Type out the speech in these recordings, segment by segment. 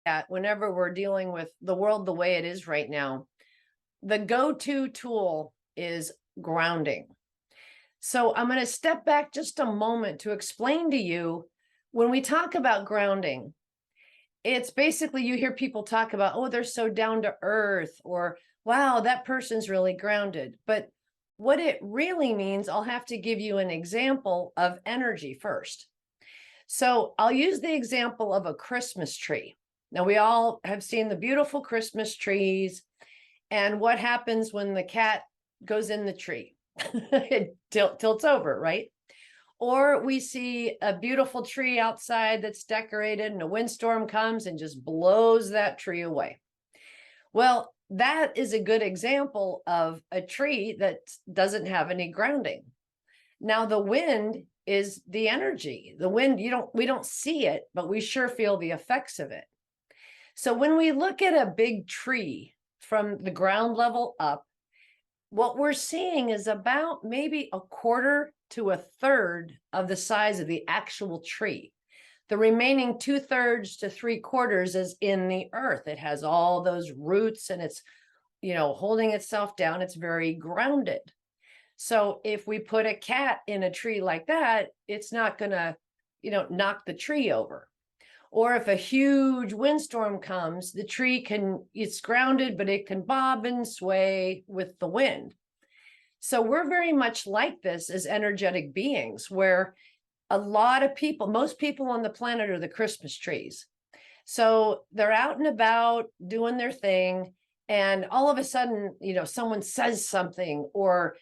at whenever we're dealing with the world the way it is right now, the go-to tool is grounding. So I'm going to step back just a moment to explain to you, when we talk about grounding, it's basically, you hear people talk about, oh, they're so down to earth, or wow, that person's really grounded. But what it really means, I'll have to give you an example of energy first. So I'll use the example of a Christmas tree. Now, we all have seen the beautiful Christmas trees, and what happens when the cat goes in the tree? It tilts over, right? Or we see a beautiful tree outside that's decorated, and a windstorm comes and just blows that tree away. Well, that is a good example of a tree that doesn't have any grounding. Now, the wind is the energy. The wind, we don't see it, but we sure feel the effects of it. So when we look at a big tree from the ground level up, what we're seeing is about maybe a quarter to a third of the size of the actual tree. The remaining 2/3 to 3/4 is in the earth. It has all those roots, and it's, holding itself down. It's very grounded. So if we put a cat in a tree like that, it's not going to, knock the tree over. Or if a huge windstorm comes, the tree it's grounded, but it can bob and sway with the wind. So we're very much like this as energetic beings, where a lot of people, most people on the planet are the Christmas trees. So they're out and about doing their thing, and all of a sudden, someone says something, or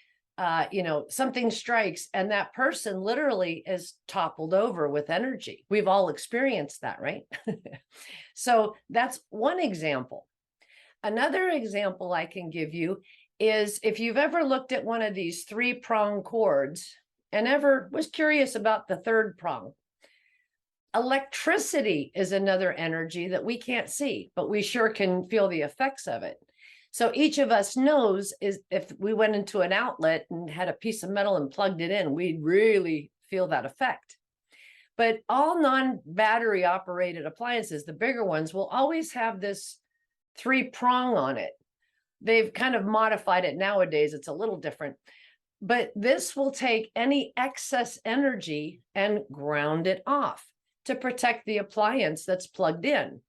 something strikes, and that person literally is toppled over with energy. We've all experienced that, right? So that's one example. Another example I can give you is, if you've ever looked at one of these 3-prong cords and ever was curious about the third prong. Electricity is another energy that we can't see, but we sure can feel the effects of it. So each of us knows, is if we went into an outlet and had a piece of metal and plugged it in, we'd really feel that effect. But all non-battery operated appliances, the bigger ones, will always have this 3-prong on it. They've kind of modified it nowadays. It's a little different. But this will take any excess energy and ground it off to protect the appliance that's plugged in.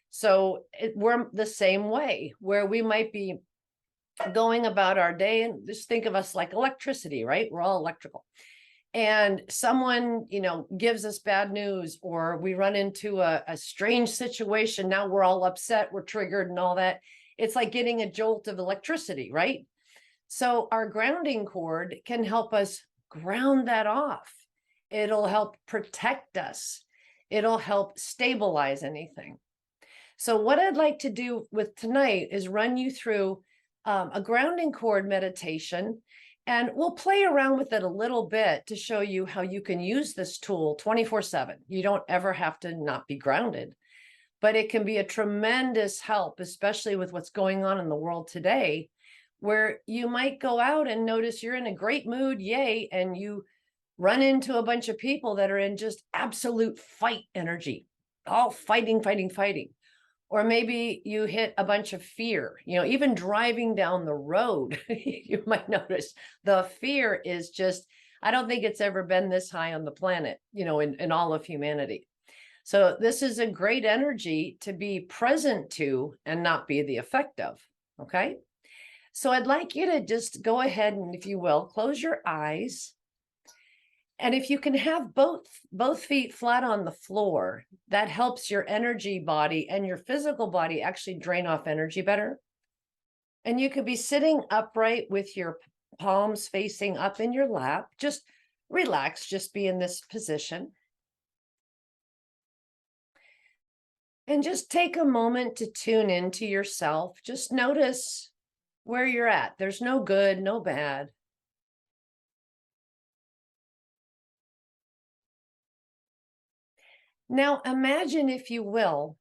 So we're the same way, where we might be going about our day, and just think of us like electricity, right? We're all electrical. And someone, gives us bad news, or we run into a strange situation. Now we're all upset, we're triggered and all that. It's like getting a jolt of electricity, right? So our grounding cord can help us ground that off. It'll help protect us. It'll help stabilize anything. So what I'd like to do with tonight is run you through a grounding cord meditation, and we'll play around with it a little bit to show you how you can use this tool 24/7. You don't ever have to not be grounded, but it can be a tremendous help, especially with what's going on in the world today, where you might go out and notice you're in a great mood, yay, and you run into a bunch of people that are in just absolute fight energy, all fighting, fighting, fighting. Or maybe you hit a bunch of fear, even driving down the road, you might notice the fear is just, I don't think it's ever been this high on the planet, in all of humanity. So this is a great energy to be present to and not be the effect of, okay? So I'd like you to just go ahead and, if you will, close your eyes. And if you can have both feet flat on the floor, that helps your energy body and your physical body actually drain off energy better. And you could be sitting upright with your palms facing up in your lap. Just relax, just be in this position. And just take a moment to tune into yourself. Just notice where you're at. There's no good, no bad. Now imagine, if you will,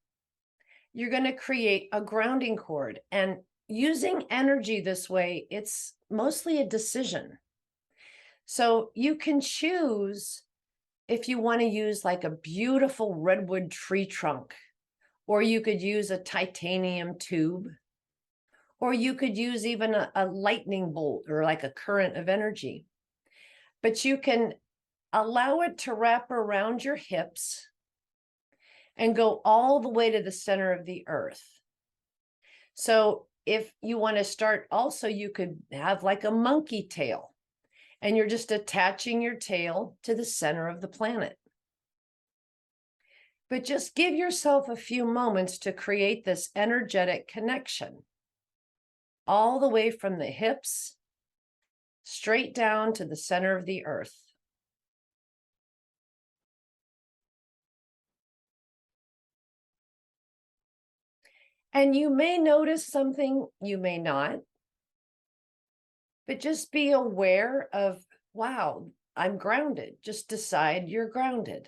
you're going to create a grounding cord, and using energy this way, it's mostly a decision. So you can choose if you want to use like a beautiful redwood tree trunk, or you could use a titanium tube, or you could use even a lightning bolt or like a current of energy. But you can allow it to wrap around your hips and go all the way to the center of the earth. So if you want to start, also, you could have like a monkey tail, and you're just attaching your tail to the center of the planet. But just give yourself a few moments to create this energetic connection, all the way from the hips straight down to the center of the earth. And you may notice something, you may not, but just be aware of, wow, I'm grounded. Just decide you're grounded.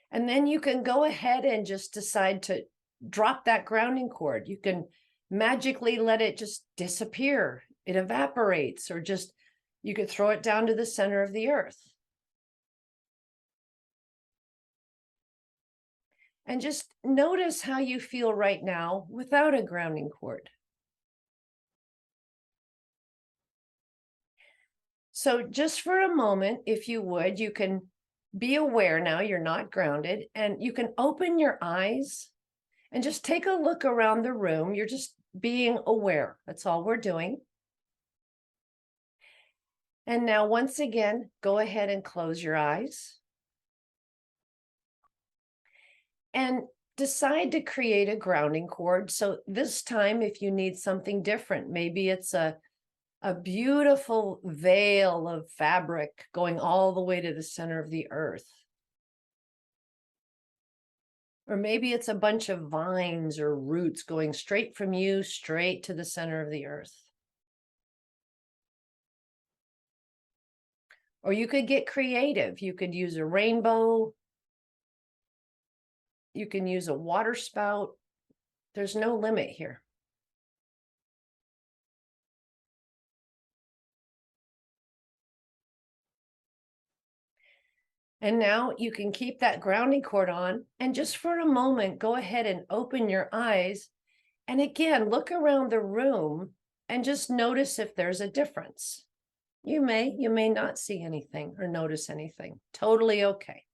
And then you can go ahead and just decide to drop that grounding cord. You can magically let it just disappear. It evaporates, or just, you could throw it down to the center of the earth. And just notice how you feel right now without a grounding cord. So just for a moment, if you would, you can be aware now you're not grounded, and you can open your eyes and just take a look around the room. You're just being aware. That's all we're doing. And now, once again, go ahead and close your eyes. And decide to create a grounding cord. So this time, if you need something different, maybe it's a beautiful veil of fabric going all the way to the center of the earth. Or maybe it's a bunch of vines or roots going straight from you, straight to the center of the earth. Or you could get creative. You could use a rainbow. You can use a water spout. There's no limit here. And now you can keep that grounding cord on, and just for a moment, go ahead and open your eyes. And again, look around the room and just notice if there's a difference. You may not see anything or notice anything. Totally okay.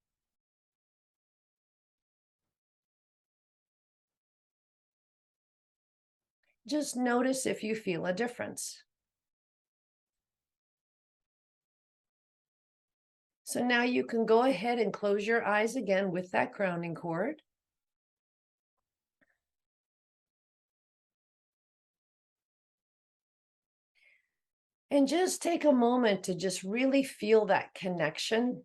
Just notice if you feel a difference. So now you can go ahead and close your eyes again with that grounding cord. And just take a moment to just really feel that connection.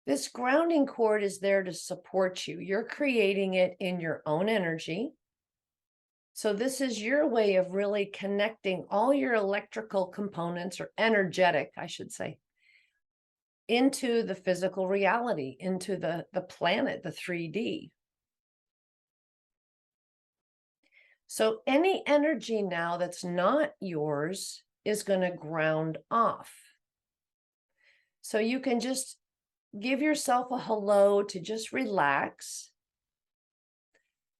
This grounding cord is there to support you. You're creating it in your own energy. So this is your way of really connecting all your electrical components, or energetic, I should say, into the physical reality, into the planet, the 3D. So any energy now that's not yours is going to ground off. So you can just give yourself a hello to just relax.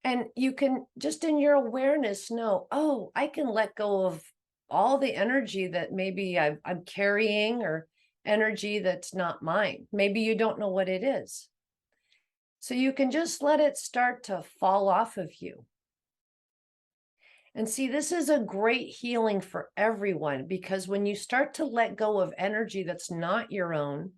And you can just in your awareness know, oh, I can let go of all the energy that maybe I'm carrying, or energy that's not mine. Maybe you don't know what it is. So you can just let it start to fall off of you. And see, this is a great healing for everyone, because when you start to let go of energy that's not your own,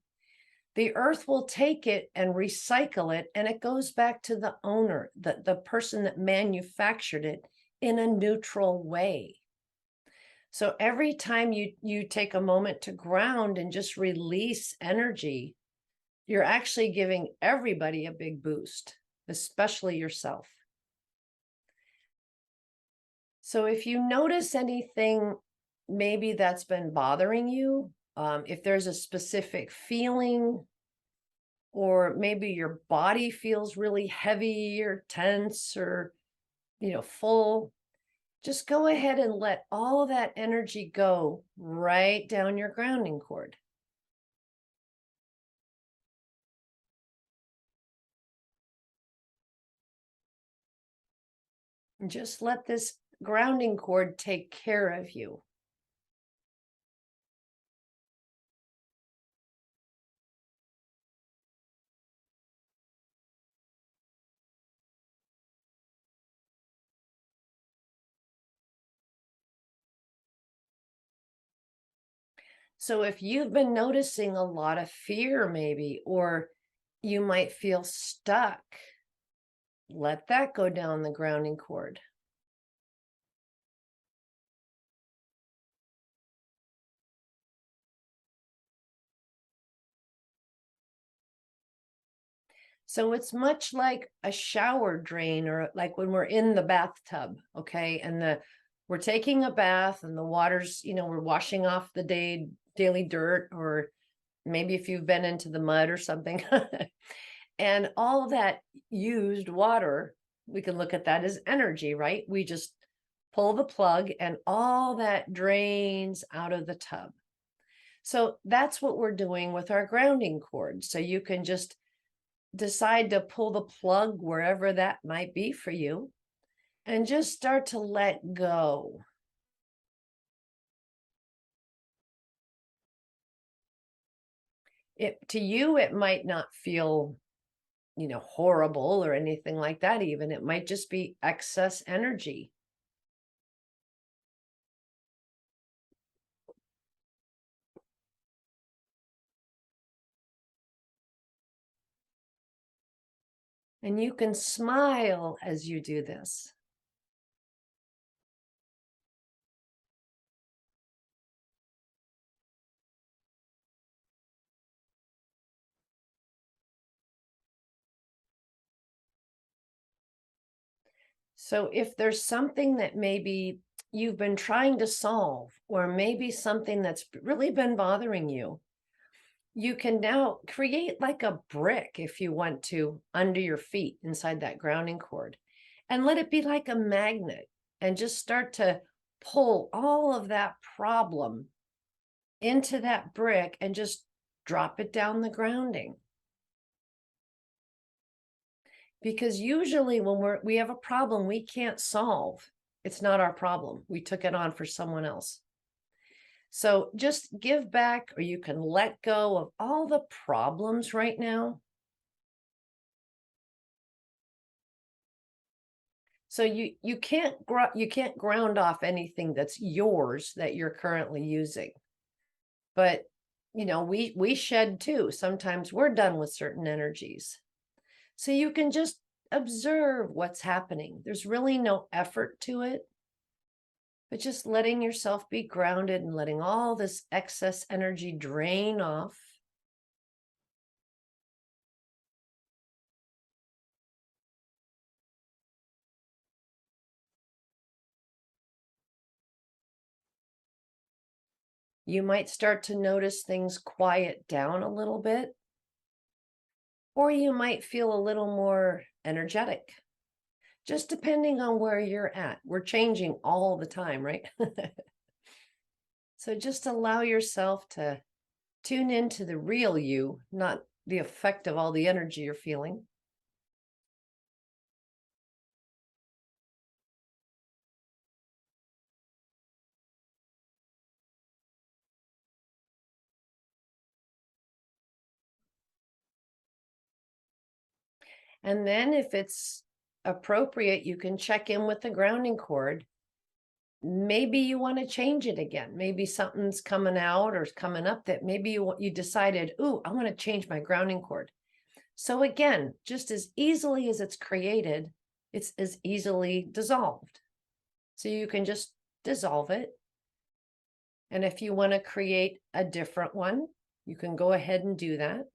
the earth will take it and recycle it, and it goes back to the owner, the person that manufactured it, in a neutral way. So every time you take a moment to ground and just release energy, you're actually giving everybody a big boost, especially yourself. So if you notice anything, maybe that's been bothering you, if there's a specific feeling, or maybe your body feels really heavy or tense or, full, just go ahead and let all that energy go right down your grounding cord. And just let this grounding cord take care of you. So if you've been noticing a lot of fear, maybe, or you might feel stuck, let that go down the grounding cord. So it's much like a shower drain, or like when we're in the bathtub, okay? And we're taking a bath and the water's, we're washing off the daily dirt, or maybe if you've been into the mud or something. And all that used water, we can look at that as energy, right? We just pull the plug and all that drains out of the tub. So that's what we're doing with our grounding cord. So you can just decide to pull the plug wherever that might be for you and just start to let go. To you, it might not feel, horrible or anything like that, even. It might just be excess energy. And you can smile as you do this. So if there's something that maybe you've been trying to solve, or maybe something that's really been bothering you, you can now create like a brick, if you want to, under your feet inside that grounding cord, and let it be like a magnet, and just start to pull all of that problem into that brick and just drop it down the grounding. Because usually when we have a problem we can't solve, it's not our problem. We took it on for someone else. So just give back, or you can let go of all the problems right now. So you can't ground off anything that's yours that you're currently using. But we shed too. Sometimes we're done with certain energies. So you can just observe what's happening. There's really no effort to it, but just letting yourself be grounded and letting all this excess energy drain off. You might start to notice things quiet down a little bit, or you might feel a little more energetic, just depending on where you're at. We're changing all the time, right? So just allow yourself to tune into the real you, not the effect of all the energy you're feeling. And then if it's appropriate, you can check in with the grounding cord. Maybe you want to change it again. Maybe something's coming out or coming up that maybe you decided, ooh, I want to change my grounding cord. So again, just as easily as it's created, it's as easily dissolved. So you can just dissolve it. And if you want to create a different one, you can go ahead and do that.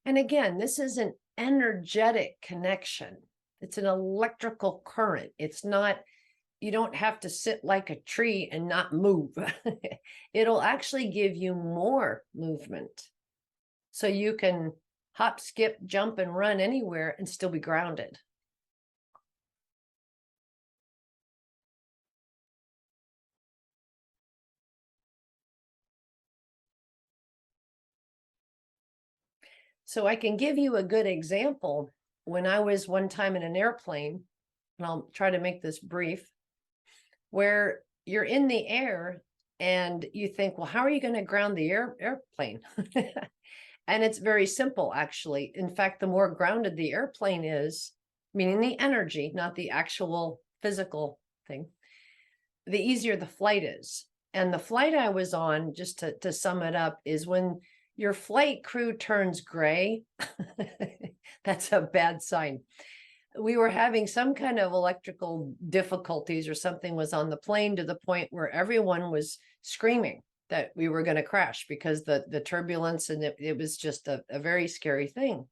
And again, this is an energetic connection. It's an electrical current. It's not you don't have to sit like a tree and not move. It'll actually give you more movement. So you can hop, skip, jump, and run anywhere and still be grounded. So I can give you a good example. When I was one time in an airplane, and I'll try to make this brief, where you're in the air and you think, well, how are you going to ground the airplane? And it's very simple, actually. In fact, the more grounded the airplane is, meaning the energy, not the actual physical thing, the easier the flight is. And the flight I was on, just to sum it up, is when your flight crew turns gray, that's a bad sign. We were having some kind of electrical difficulties or something was on the plane, to the point where everyone was screaming that we were going to crash because the turbulence, and it was just a very scary thing.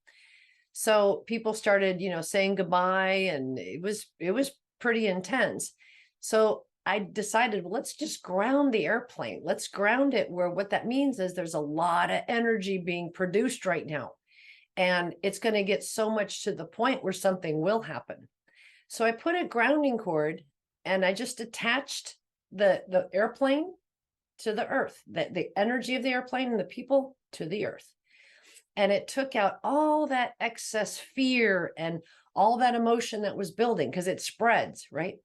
So people started, saying goodbye, and it was pretty intense. So I decided, well, let's just ground the airplane. Let's ground it where what that means is there's a lot of energy being produced right now. And it's going to get so much to the point where something will happen. So I put a grounding cord and I just attached the airplane to the earth, the energy of the airplane and the people to the earth. And it took out all that excess fear and all that emotion that was building, because it spreads, right?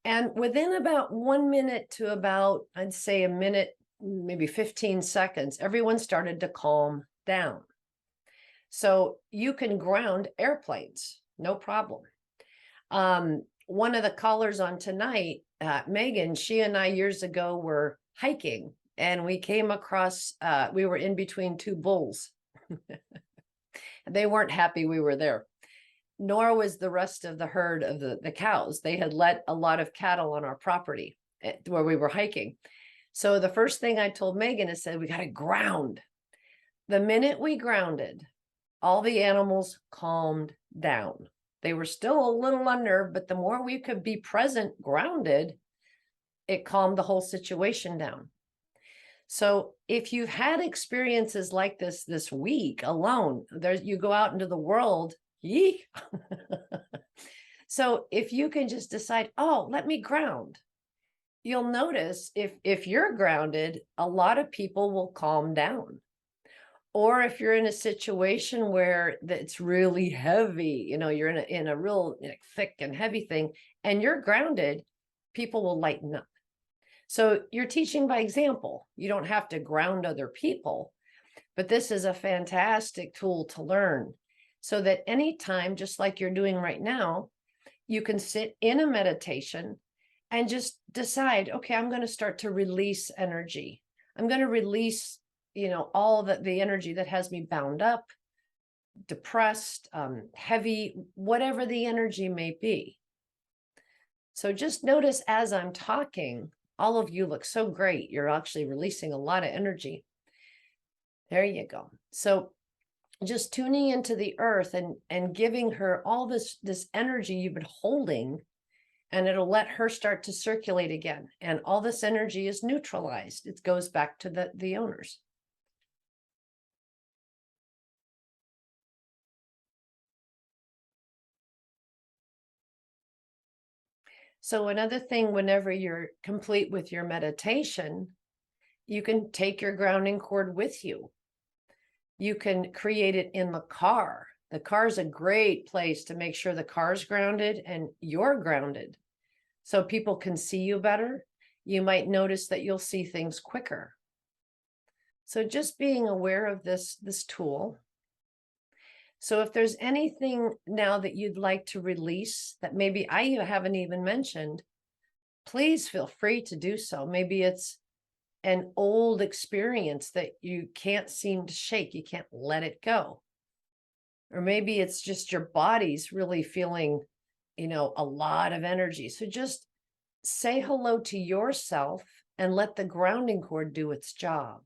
And within about 1 minute to about, I'd say a minute, maybe 15 seconds, everyone started to calm down. So you can ground airplanes, no problem. One of the callers on tonight, Megan, she and I years ago were hiking, and we came across, we were in between two bulls. They weren't happy we were there, nor was the rest of the herd of the cows. They had let a lot of cattle on our property where we were hiking. So the first thing I told Megan is, said, we got to ground. The minute we grounded, all the animals calmed down. They were still a little unnerved, but the more we could be present, grounded, it calmed the whole situation down. So if you've had experiences like this week alone, you go out into the world, yee. So if you can just decide, oh, let me ground, you'll notice if you're grounded, a lot of people will calm down. Or if you're in a situation where it's really heavy, you're in a real thick and heavy thing, and you're grounded, people will lighten up. So you're teaching by example. You don't have to ground other people, but this is a fantastic tool to learn, so that anytime, just like you're doing right now, you can sit in a meditation and just decide, okay, I'm going to start to release energy. I'm going to release all the energy that has me bound up, depressed, heavy, whatever the energy may be. So just notice as I'm talking, all of you look so great. You're actually releasing a lot of energy. There you go. So just tuning into the earth and giving her all this energy you've been holding, and it'll let her start to circulate again. And all this energy is neutralized. It goes back to the owners. So another thing, whenever you're complete with your meditation, you can take your grounding cord with you. You can create it in the car. The car is a great place to make sure the car's grounded and you're grounded, so people can see you better. You might notice that you'll see things quicker. So just being aware of this tool. So if there's anything now that you'd like to release that maybe I haven't even mentioned, please feel free to do so. Maybe it's an old experience that you can't seem to shake. You can't let it go. Or maybe it's just your body's really feeling, a lot of energy. So just say hello to yourself and let the grounding cord do its job.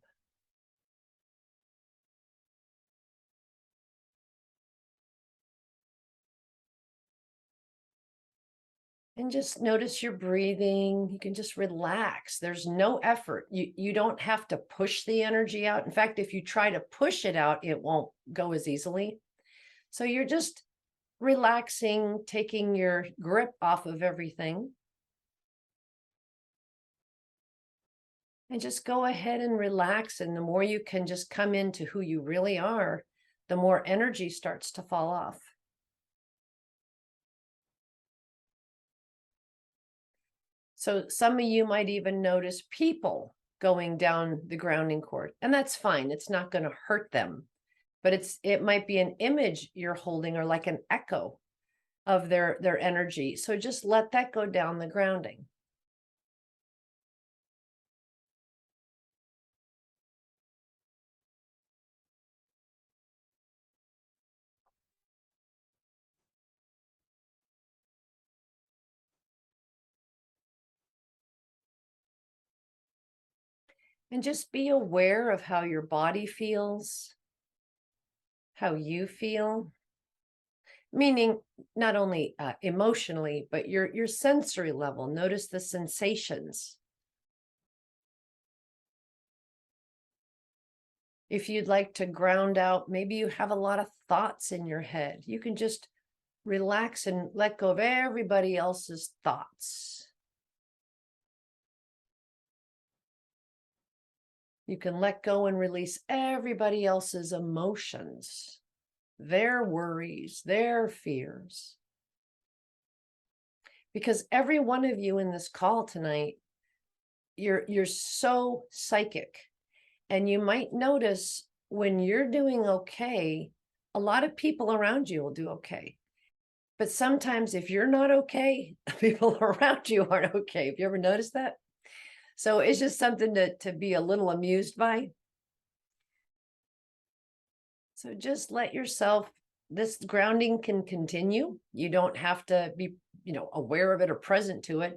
And just notice your breathing. You can just relax. There's no effort. You don't have to push the energy out. In fact, if you try to push it out, it won't go as easily. So you're just relaxing, taking your grip off of everything. And just go ahead and relax. And the more you can just come into who you really are, the more energy starts to fall off. So some of you might even notice people going down the grounding cord, and that's fine. It's not going to hurt them, but it might be an image you're holding or like an echo of their energy. So just let that go down the grounding. And just be aware of how your body feels, how you feel, meaning not only emotionally, but your sensory level. Notice the sensations. If you'd like to ground out, maybe you have a lot of thoughts in your head. You can just relax and let go of everybody else's thoughts. You can let go and release everybody else's emotions, their worries, their fears. Because every one of you in this call tonight, you're so psychic. And you might notice when you're doing okay, a lot of people around you will do okay. But sometimes if you're not okay, people around you aren't okay. Have you ever noticed that? So it's just something to be a little amused by. So just let yourself, this grounding can continue. You don't have to be, aware of it or present to it,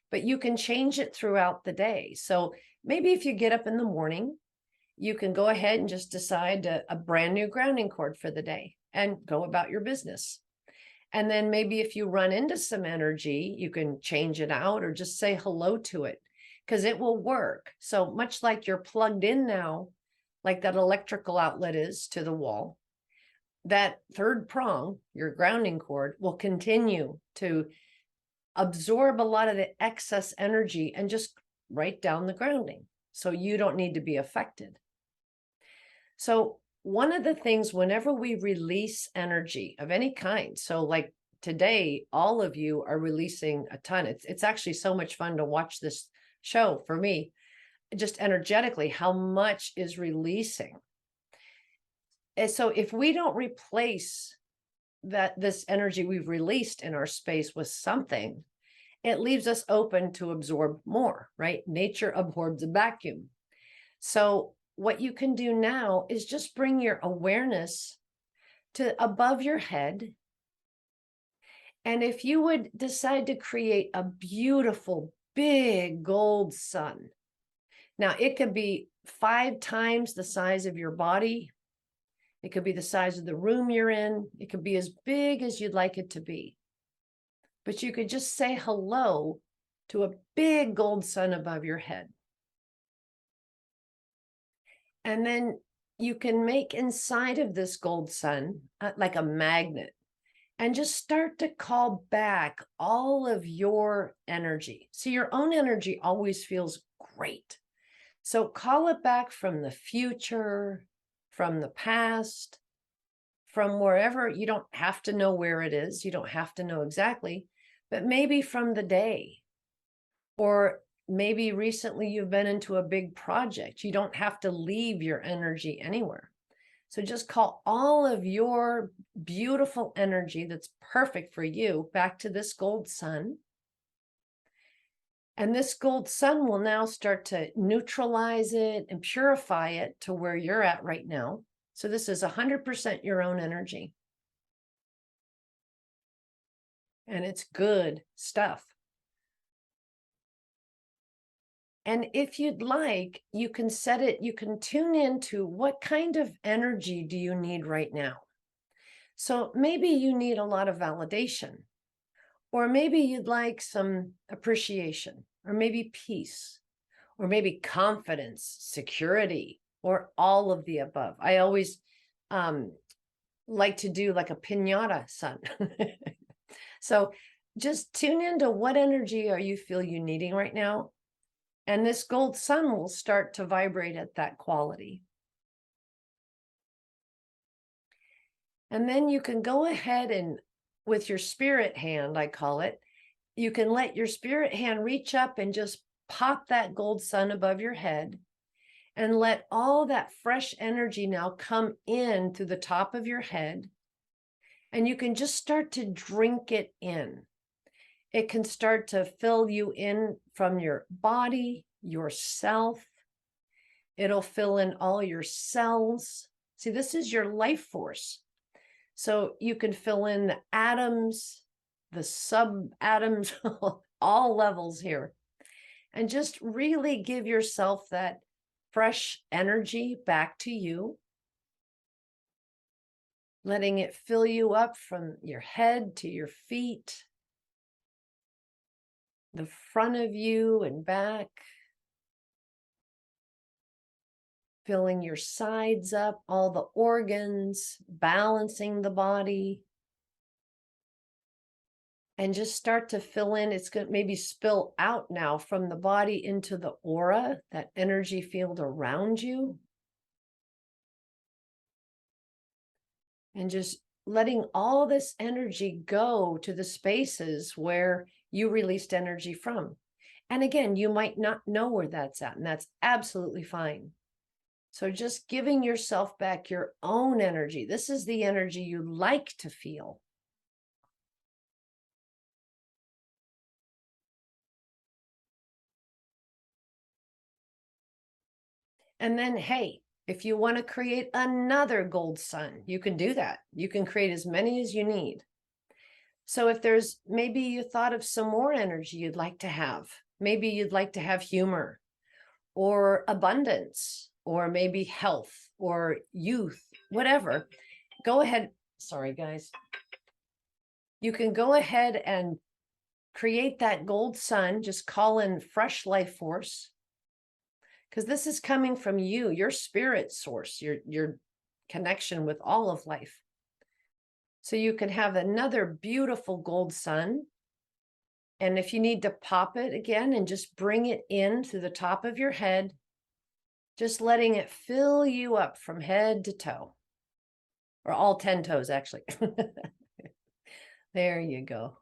but you can change it throughout the day. So maybe if you get up in the morning, you can go ahead and just decide a brand new grounding cord for the day and go about your business. And then maybe if you run into some energy, you can change it out or just say hello to it because it will work. So much like you're plugged in now, like that electrical outlet is to the wall, that third prong, your grounding cord, will continue to absorb a lot of the excess energy and just write down the grounding. So you don't need to be affected. So one of the things, whenever we release energy of any kind, so like today, all of you are releasing a ton. It's actually so much fun to watch this show for me, just energetically, how much is releasing. And so if we don't replace this energy we've released in our space with something, it leaves us open to absorb more, right? Nature absorbs a vacuum. So what you can do now is just bring your awareness to above your head. And if you would decide to create a beautiful, big gold sun, now it could be 5 times the size of your body. It could be the size of the room you're in. It could be as big as you'd like it to be. But you could just say hello to a big gold sun above your head. And then you can make inside of this gold sun like a magnet and just start to call back all of your energy. So your own energy always feels great. So call it back from the future, from the past, from wherever. You don't have to know where it is. You don't have to know exactly, but maybe from the day, or maybe recently you've been into a big project. You don't have to leave your energy anywhere. So just call all of your beautiful energy that's perfect for you back to this gold sun. And this gold sun will now start to neutralize it and purify it to where you're at right now. So this is 100% your own energy. And it's good stuff. And if you'd like, you can set it, you can tune into what kind of energy do you need right now. So maybe you need a lot of validation, Or maybe you'd like some appreciation, or maybe peace, or maybe confidence, security, or all of the above. I always like to do like a piñata sun. So just tune into what energy are you feel you needing right now. And this gold sun will start to vibrate at that quality. And then you can go ahead and with your spirit hand, I call it, you can let your spirit hand reach up and just pop that gold sun above your head and let all that fresh energy now come in through the top of your head. And you can just start to drink it in. It can start to fill you in from your body, yourself. It'll fill in all your cells. See, this is your life force. So you can fill in the atoms, the subatoms, all levels here. And just really give yourself that fresh energy back to you. Letting it fill you up from your head to your feet, the front of you and back. Filling your sides up, all the organs, balancing the body. And just start to fill in. It's going to maybe spill out now from the body into the aura, that energy field around you. And just letting all this energy go to the spaces where you released energy from. And again, you might not know where that's at, and that's absolutely fine. So just giving yourself back your own energy. This is the energy you like to feel. And then, hey, if you want to create another gold sun, you can do that. You can create as many as you need. So if there's maybe you thought of some more energy you'd like to have, maybe you'd like to have humor or abundance, or maybe health or youth, whatever, go ahead. Sorry, guys. You can go ahead and create that gold sun. Just call in fresh life force, because this is coming from you, your spirit source, your connection with all of life. So you can have another beautiful gold sun. And if you need to pop it again and just bring it in through the top of your head, just letting it fill you up from head to toe, or all 10 toes, actually. There you go.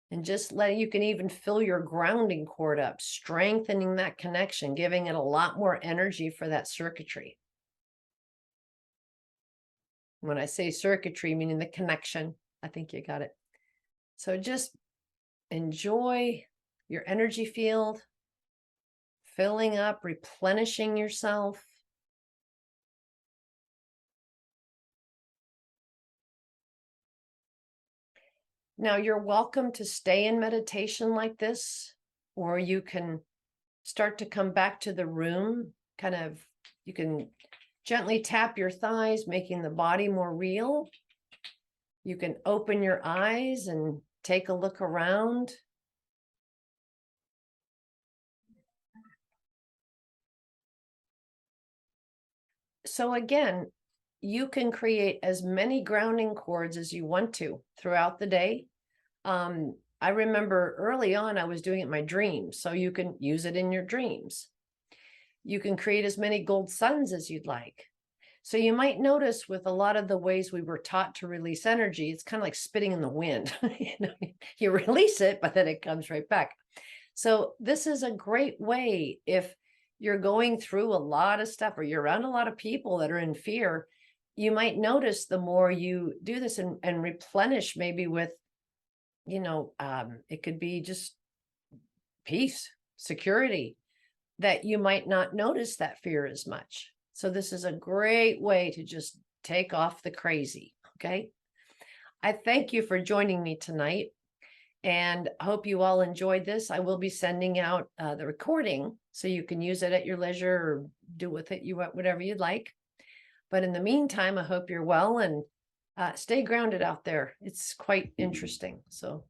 And just you can even fill your grounding cord up, strengthening that connection, giving it a lot more energy for that circuitry. When I say circuitry, meaning the connection, I think you got it. So just enjoy your energy field, filling up, replenishing yourself. Now you're welcome to stay in meditation like this, or you can start to come back to the room. You can gently tap your thighs, making the body more real. You can open your eyes and take a look around. So again, you can create as many grounding cords as you want to throughout the day. I remember early on, I was doing it in my dreams, so you can use it in your dreams. You can create as many gold suns as you'd like. So you might notice with a lot of the ways we were taught to release energy, it's kind of like spitting in the wind. You release it, but then it comes right back. So this is a great way if you're going through a lot of stuff or you're around a lot of people that are in fear. You might notice the more you do this and replenish, maybe with, it could be just peace, security, that you might not notice that fear as much. So this is a great way to just take off the crazy, okay? I thank you for joining me tonight, and I hope you all enjoyed this. I will be sending out the recording so you can use it at your leisure or do with it whatever you'd like. But in the meantime, I hope you're well, and stay grounded out there. It's quite interesting. So